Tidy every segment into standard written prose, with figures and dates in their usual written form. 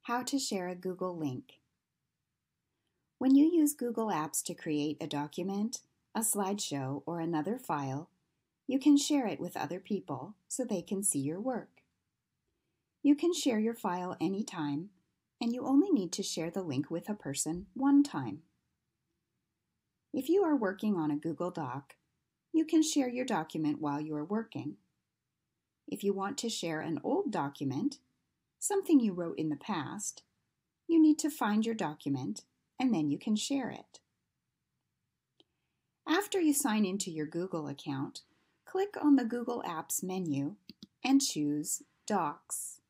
How to share a Google link. When you use Google Apps to create a document, a slideshow, or another file, you can share it with other people so they can see your work. You can share your file anytime, and you only need to share the link with a person one time. If you are working on a Google Doc, you can share your document while you are working. If you want to share an old document, something you wrote in the past, you need to find your document and then you can share it. After you sign into your Google account, click on the Google Apps menu and choose Docs.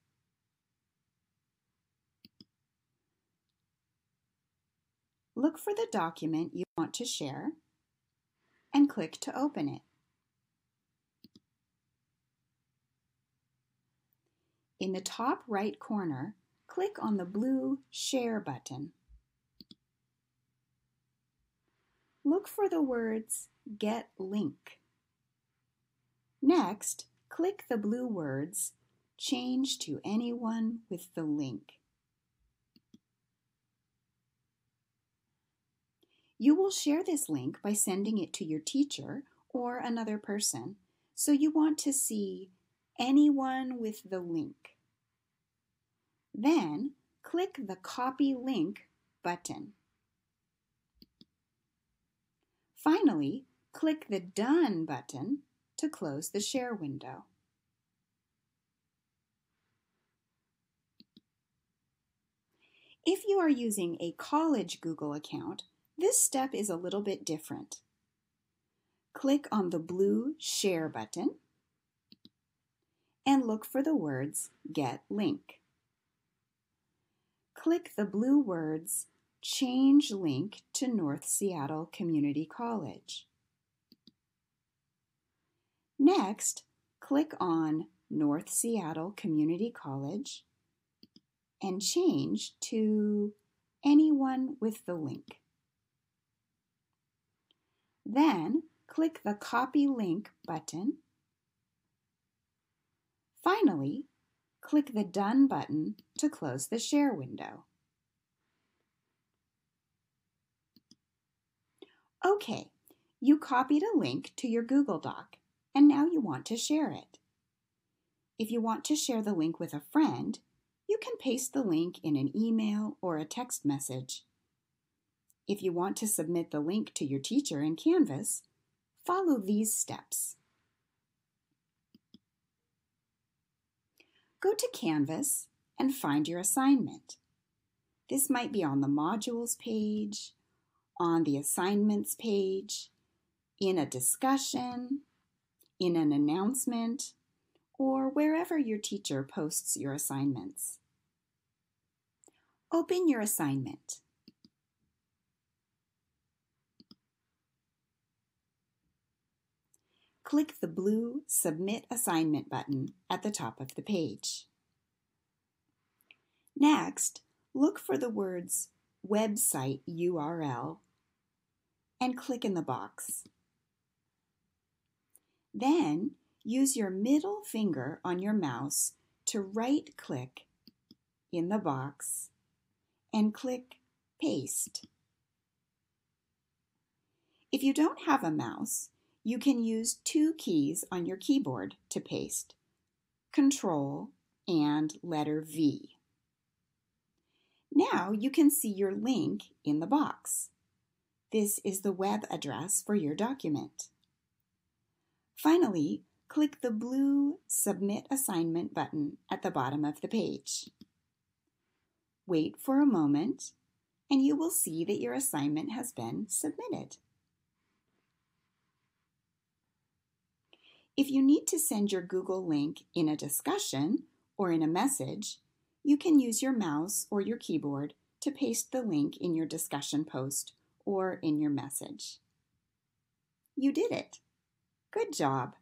Look for the document you want to share and click to open it. In the top right corner, click on the blue Share button. Look for the words Get Link. Next, click the blue words Change to anyone with the link. You will share this link by sending it to your teacher or another person, so you want to see anyone with the link. Then, click the Copy Link button. Finally, click the Done button to close the share window. If you are using a college Google account, this step is a little bit different. Click on the blue Share button and look for the words Get Link. Click the blue words Change Link to North Seattle Community College. Next, click on North Seattle Community College and change to anyone with the link. Then, click the Copy Link button. Finally, click the Done button to close the share window. Okay, you copied a link to your Google Doc, and now you want to share it. If you want to share the link with a friend, you can paste the link in an email or a text message. If you want to submit the link to your teacher in Canvas, follow these steps. Go to Canvas and find your assignment. This might be on the modules page, on the assignments page, in a discussion, in an announcement, or wherever your teacher posts your assignments. Open your assignment. Click the blue Submit Assignment button at the top of the page. Next, look for the words Website URL and click in the box. Then, use your middle finger on your mouse to right-click in the box and click Paste. If you don't have a mouse, you can use two keys on your keyboard to paste, Control and letter V. Now you can see your link in the box. This is the web address for your document. Finally, click the blue Submit Assignment button at the bottom of the page. Wait for a moment, and you will see that your assignment has been submitted. If you need to send your Google link in a discussion or in a message, you can use your mouse or your keyboard to paste the link in your discussion post or in your message. You did it! Good job!